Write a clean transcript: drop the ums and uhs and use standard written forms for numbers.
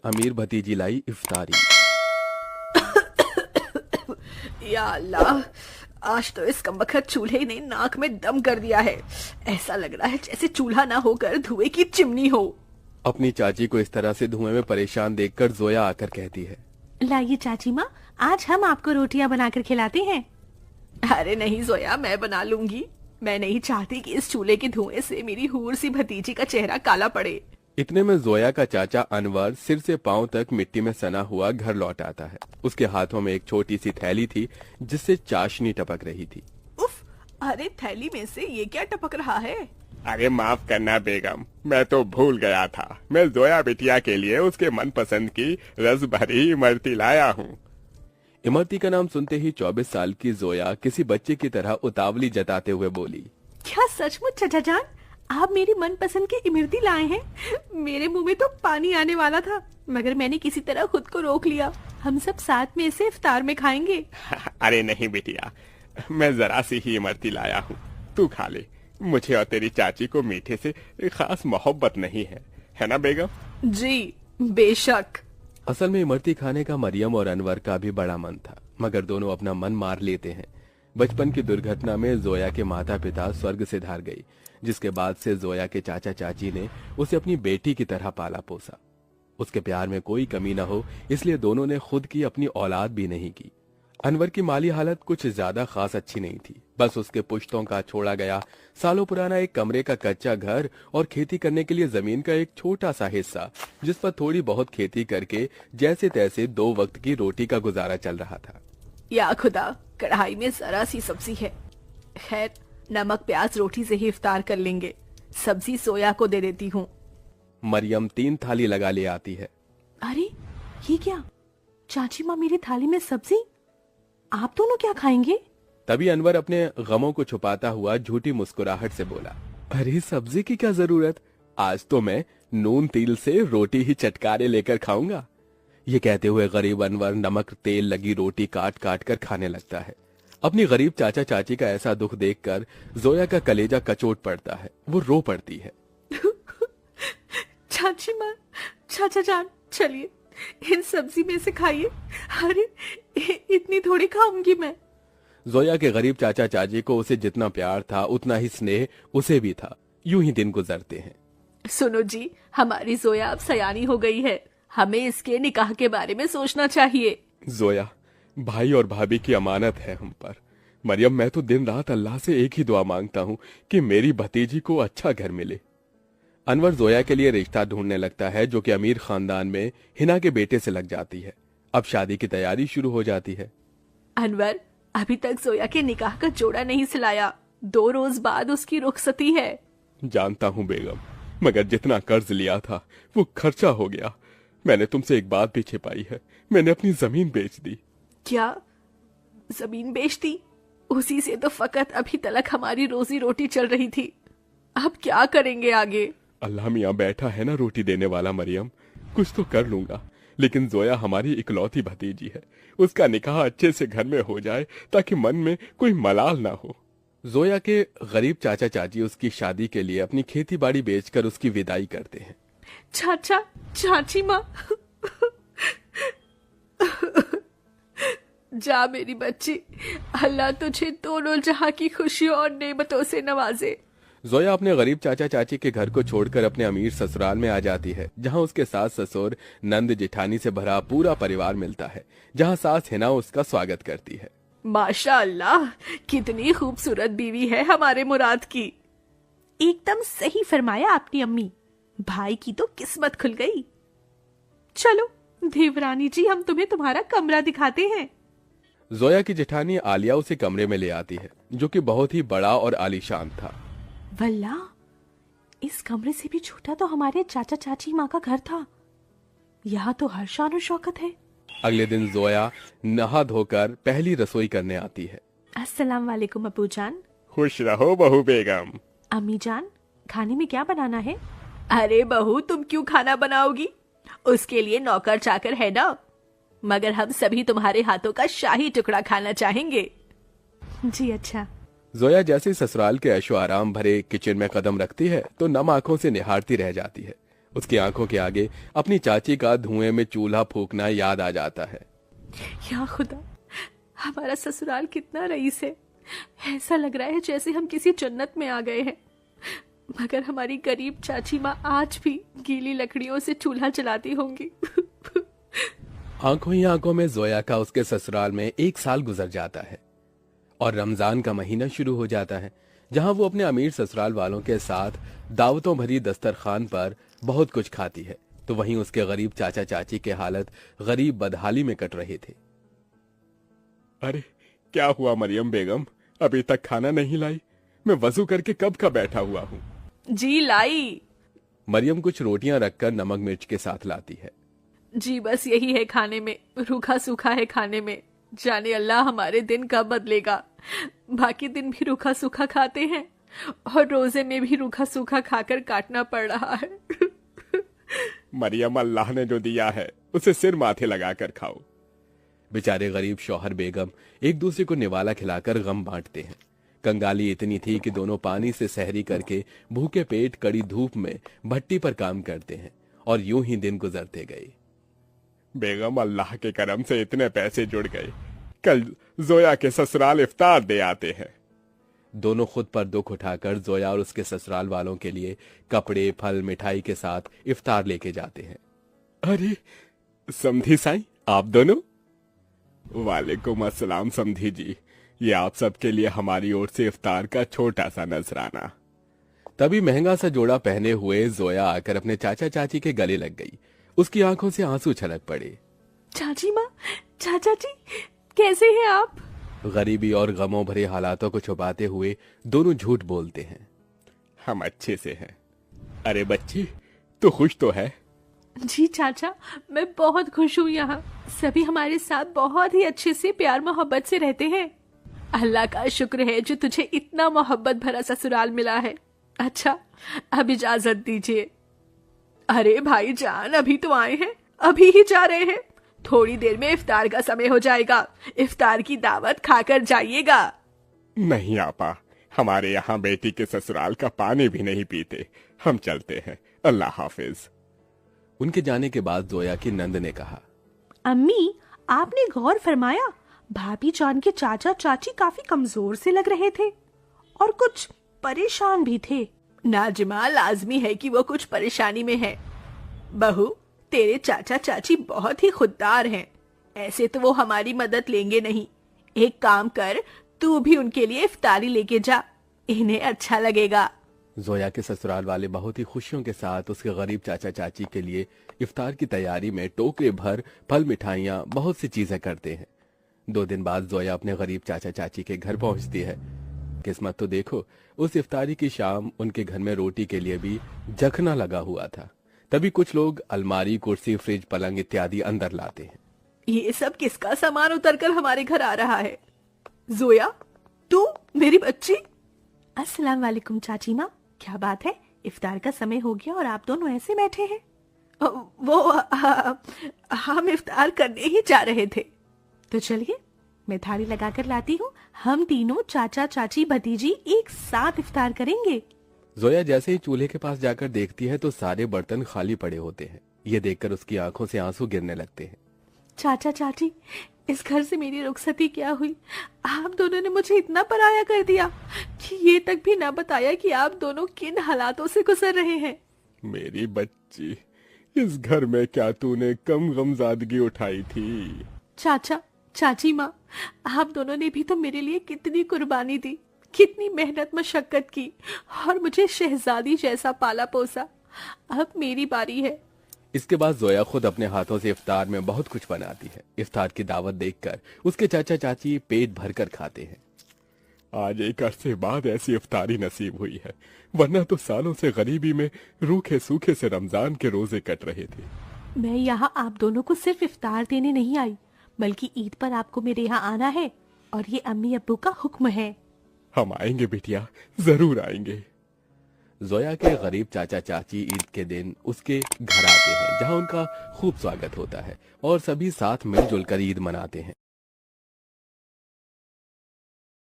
अमीर भतीजी लाई इफ्तारी। या अल्लाह, आज तो इस कमबख्त चूल्हे ने नाक में दम कर दिया है। ऐसा लग रहा है जैसे चूल्हा ना होकर धुएं की चिमनी हो। अपनी चाची को इस तरह से धुएं में परेशान देखकर जोया आकर कहती है, लाइए चाची माँ, आज हम आपको रोटियां बनाकर खिलाते हैं। अरे नहीं जोया, मैं बना लूंगी। मैं नहीं चाहती कि इस चूल्हे के धुएं से मेरी हूर सी भतीजी का चेहरा काला पड़े। इतने में जोया का चाचा अनवर सिर से पांव तक मिट्टी में सना हुआ घर लौट आता है। उसके हाथों में एक छोटी सी थैली थी जिससे चाशनी टपक रही थी। उफ, अरे थैली में से ये क्या टपक रहा है? अरे माफ करना बेगम, मैं तो भूल गया था। मैं जोया बिटिया के लिए उसके मनपसंद की रस भरी इमरती लाया हूँ। इमरती का नाम सुनते ही 24 साल की जोया किसी बच्चे की तरह उतावली जताते हुए बोली, क्या सचमुच चाचा जान, आप मेरी मनपसंद की इमरती लाए हैं? मेरे मुंह में तो पानी आने वाला था, मगर मैंने किसी तरह खुद को रोक लिया। हम सब साथ में इसे इफ्तार में खाएंगे। अरे नहीं बिटिया, मैं जरा सी ही इमरती लाया हूँ, तू खा ले। मुझे और तेरी चाची को मीठे से खास मोहब्बत नहीं है ना बेगम? जी बेशक। असल में इमरती खाने का मरियम और अनवर का भी बड़ा मन था, मगर दोनों अपना मन मार लेते हैं। बचपन की दुर्घटना में जोया के माता पिता स्वर्ग से धार गई, जिसके बाद से जोया के चाचा चाची ने उसे अपनी बेटी की तरह पाला पोसा। उसके प्यार में कोई कमी न हो, इसलिए दोनों ने खुद की अपनी औलाद भी नहीं की। अनवर की माली हालत कुछ ज्यादा खास अच्छी नहीं थी। बस उसके पुश्तों का छोड़ा गया सालों पुराना एक कमरे का कच्चा घर और खेती करने के लिए जमीन का एक छोटा सा हिस्सा, जिस पर थोड़ी बहुत खेती करके जैसे तैसे 2 वक्त की रोटी का गुजारा चल रहा था। या खुदा, कढ़ाई में जरा सी सब्जी है। खैर, नमक प्याज रोटी से ही इफ्तार कर लेंगे। सब्जी सोया को दे देती हूँ। मरियम 3 थाली लगा ले आती है। अरे ये क्या, चाची माँ मेरी थाली में सब्जी, आप दोनों क्या खाएंगे? तभी अनवर अपने गमों को छुपाता हुआ झूठी मुस्कुराहट से बोला, अरे सब्जी की क्या जरूरत, आज तो मैं नून तिल से रोटी ही चटकारे लेकर खाऊंगा। ये कहते हुए गरीब अनवर नमक तेल लगी रोटी काट काट कर खाने लगता है। अपनी गरीब चाचा चाची का ऐसा दुख देखकर जोया का कलेजा कचोट पड़ता है। वो रो पड़ती है। चाची माँ, चाचा जान, चलिए इन सब्जी में से खाइए। अरे इतनी थोड़ी खाऊंगी मैं। जोया के गरीब चाचा चाची को उसे जितना प्यार था उतना ही स्नेह उसे भी था। यूं ही दिन गुजरते हैं। सुनो जी, हमारी जोया अब सयानी हो गई है। हमें इसके निकाह के बारे में सोचना चाहिए। जोया, भाई और भाभी की अमानत है हम पर। मरियम, मैं तो दिन रात अल्लाह से एक ही दुआ मांगता हूँ कि मेरी भतीजी को अच्छा घर मिले। अनवर जोया के लिए रिश्ता ढूंढने लगता है, जो कि अमीर खानदान में हिना के बेटे से लग जाती है। अब शादी की तैयारी शुरू हो जाती है। अनवर, अभी तक जोया के निकाह का जोड़ा नहीं सिलाया। 2 रोज बाद उसकी रुखसती है। जानता हूँ बेगम, मगर जितना कर्ज लिया था वो खर्चा हो गया। मैंने तुमसे एक बात भी छिपाई है, मैंने अपनी जमीन बेच दी। क्या जमीन बेच दी? उसी से तो फकत अभी तक हमारी रोजी रोटी चल रही थी। अब क्या करेंगे आगे? अल्लाह मियाँ बैठा है ना रोटी देने वाला। मरियम, कुछ तो कर लूंगा, लेकिन जोया हमारी इकलौती भतीजी है। उसका निकाह अच्छे से घर में हो जाए ताकि मन में कोई मलाल ना हो। जोया के गरीब चाचा चाची उसकी शादी के लिए अपनी खेती बाड़ी बेचकर उसकी विदाई करते हैं। चाचा चाची माँ, जा मेरी बच्ची, अल्लाह तुझे दोनों जहां की खुशियों और नेमतों से नवाजे। जोया अपने गरीब चाचा चाची के घर को छोड़कर अपने अमीर ससुराल में आ जाती है, जहां उसके सास ससुर नंद जेठानी से भरा पूरा परिवार मिलता है, जहां सास हिना उसका स्वागत करती है। माशा अल्लाह, कितनी खूबसूरत बीवी है हमारे मुराद की। एकदम सही फरमाया आपकी अम्मी, भाई की तो किस्मत खुल गई। चलो देवरानी जी, हम तुम्हें तुम्हारा कमरा दिखाते हैं। जोया की जेठानी आलिया उसे कमरे में ले आती है, जो कि बहुत ही बड़ा और आलीशान था। वल्ला, इस कमरे से भी छोटा तो हमारे चाचा चाची माँ का घर था। यहाँ तो हर शान और शौकत है। अगले दिन जोया नहा धोकर पहली रसोई करने आती है। अस्सलाम वालेकुम अबू जान। खुश रहो बहू बेगम। अम्मी जान, खाने में क्या बनाना है? अरे बहू, तुम क्यों खाना बनाओगी? उसके लिए नौकर चाकर है ना, मगर हम सभी तुम्हारे हाथों का शाही टुकड़ा खाना चाहेंगे। जी अच्छा। जोया जैसे ससुराल के ऐशो आराम भरे किचन में कदम रखती है तो नम आंखों से निहारती रह जाती है। उसकी आंखों के आगे अपनी चाची का धुएं में चूल्हा फूकना याद आ जाता है। या खुदा, हमारा ससुराल कितना रईस है। ऐसा लग रहा है जैसे हम किसी जन्नत में आ गए हैं। मगर हमारी गरीब चाची माँ आज भी गीली लकड़ियों से चूल्हा जलाती होंगी। आंखों ही आंखों में जोया का उसके ससुराल में 1 साल गुजर जाता है और रमजान का महीना शुरू हो जाता है, जहां वो अपने अमीर ससुराल वालों के साथ दावतों भरी दस्तरखान पर बहुत कुछ खाती है, तो वहीं उसके गरीब चाचा चाची के हालत गरीब बदहाली में कट रहे थे। अरे क्या हुआ मरियम बेगम, अभी तक खाना नहीं लाई? मैं वजू करके कब का बैठा हुआ हूँ। जी लाई। मरियम कुछ रोटियां रखकर नमक मिर्च के साथ लाती है। जी बस यही है खाने में, रूखा सूखा है खाने में। जाने अल्लाह हमारे दिन कब बदलेगा। बाकी दिन भी रूखा सूखा खाते हैं और रोजे में भी रूखा सूखा खाकर काटना पड़ रहा है। मरियम, अल्लाह ने जो दिया है उसे सिर माथे लगाकर खाओ। बेचारे गरीब शौहर बेगम एक दूसरे को निवाला खिलाकर गम बांटते हैं। कंगाली इतनी थी कि दोनों पानी से सहरी करके भूखे पेट कड़ी धूप में भट्टी पर काम करते हैं और यूं ही दिन गुजरते गए। बेगम, अल्लाह के करम से इतने पैसे जुड़ गए, कल जोया के ससुराल इफ्तार दे आते हैं। दोनों खुद पर दुख उठाकर जोया और उसके ससुराल वालों के लिए कपड़े, फल, मिठाई के साथ इफ्तार लेके जाते हैं। अरे समधी साईं, आप दोनों? वालेकुम अस्सलाम समधी जी, ये आप सबके लिए हमारी ओर से इफ्तार का छोटा सा नजराना। तभी महंगा सा जोड़ा पहने हुए जोया आकर अपने चाचा चाची के गले लग गई। उसकी आंखों से आंसू छलक पड़े। चाची माँ, चाचा जी, कैसे हैं आप? गरीबी और गमों भरे हालातों को छुपाते हुए दोनों झूठ बोलते हैं। हम अच्छे से हैं। अरे बच्ची, तू खुश तो है? जी चाचा, मैं बहुत खुश हूँ। यहाँ सभी हमारे साथ बहुत ही अच्छे से प्यार मोहब्बत से रहते हैं। अल्लाह का शुक्र है जो तुझे इतना मोहब्बत भरा ससुराल मिला है। अच्छा, अब इजाजत दीजिए। अरे भाई जान, अभी तो आए हैं, अभी ही जा रहे हैं। थोड़ी देर में इफ्तार का समय हो जाएगा। इफ्तार की दावत खाकर जाइएगा। नहीं आपा, हमारे यहाँ बेटी के ससुराल का पानी भी नहीं पीते। हम चलते हैं, अल्लाह हाफिज। उनके जाने के बाद जोया की नंद ने कहा, अम्मी, आपने गौर फरमाया भाभी जान के चाचा चाची काफी कमजोर से लग रहे थे और कुछ परेशान भी थे। नाजिमा, लाजमी है कि वो कुछ परेशानी में है। बहू, तेरे चाचा चाची बहुत ही खुददार हैं। ऐसे तो वो हमारी मदद लेंगे नहीं। एक काम कर, तू भी उनके लिए इफ्तारी लेके जा, इन्हें अच्छा लगेगा। जोया के ससुराल वाले बहुत ही खुशियों के साथ उसके गरीब चाचा चाची के लिए इफ्तार की तैयारी में टोकरे भर फल, मिठाइयाँ, बहुत सी चीजें करते हैं। 2 दिन बाद जोया अपने गरीब चाचा चाची के घर पहुंचती है। किस्मत तो देखो, उस इफ्तारी की शाम उनके घर में रोटी के लिए भी जखना लगा हुआ था। तभी कुछ लोग अलमारी, कुर्सी, फ्रिज, पलंग इत्यादि अंदर लाते हैं। ये सब किसका सामान उतर कर हमारे घर आ रहा है? जोया, तू मेरी बच्ची? अस्सलाम वालेकुम चाची माँ, क्या बात है? इफ्तार का समय हो गया और आप दोनों ऐसे बैठे हैं? हम इफ्तार करने ही जा रहे थे। तो चलिए, मैं थाली लगाकर लाती हूँ। हम तीनों चाचा चाची भतीजी एक साथ इफ्तार करेंगे। जोया जैसे ही चूल्हे के पास जाकर देखती है तो सारे बर्तन खाली पड़े होते हैं। ये देखकर उसकी आंखों से आंसू गिरने लगते हैं। चाचा चाची, इस घर से मेरी रुखसती क्या हुई? आप दोनों ने मुझे इतना पराया कर दिया कि ये तक भी ना बताया कि आप दोनों किन हालातों से गुजर रहे हैं। मेरी बच्ची, इस घर में क्या तूने कम गमजादगी उठाई थी? चाचा चाची माँ, आप दोनों ने भी तो मेरे लिए कितनी कुर्बानी दी, कितनी मेहनत मशक्कत की और मुझे शहजादी जैसा पाला पोसा। अब मेरी बारी है। इसके बाद जोया खुद अपने हाथों से इफ्तार में बहुत कुछ बनाती है। इफ्तार की दावत देखकर उसके चाचा चाची पेट भरकर खाते हैं। आज एक अरसे बाद ऐसी इफ्तारी नसीब हुई है, वरना तो सालों से गरीबी में रूखे सूखे से रमजान के रोजे कट रहे थे। मैं यहाँ आप दोनों को सिर्फ इफ्तार देने नहीं आई, बल्कि ईद पर आपको मेरे यहाँ आना है और ये अम्मी अब्बू का हुक्म है। हम आएंगे बिटिया, जरूर आएंगे। जोया के गरीब चाचा चाची ईद के दिन उसके घर आते हैं, जहां उनका खूब स्वागत होता है और सभी साथ मिलजुल कर ईद मनाते हैं।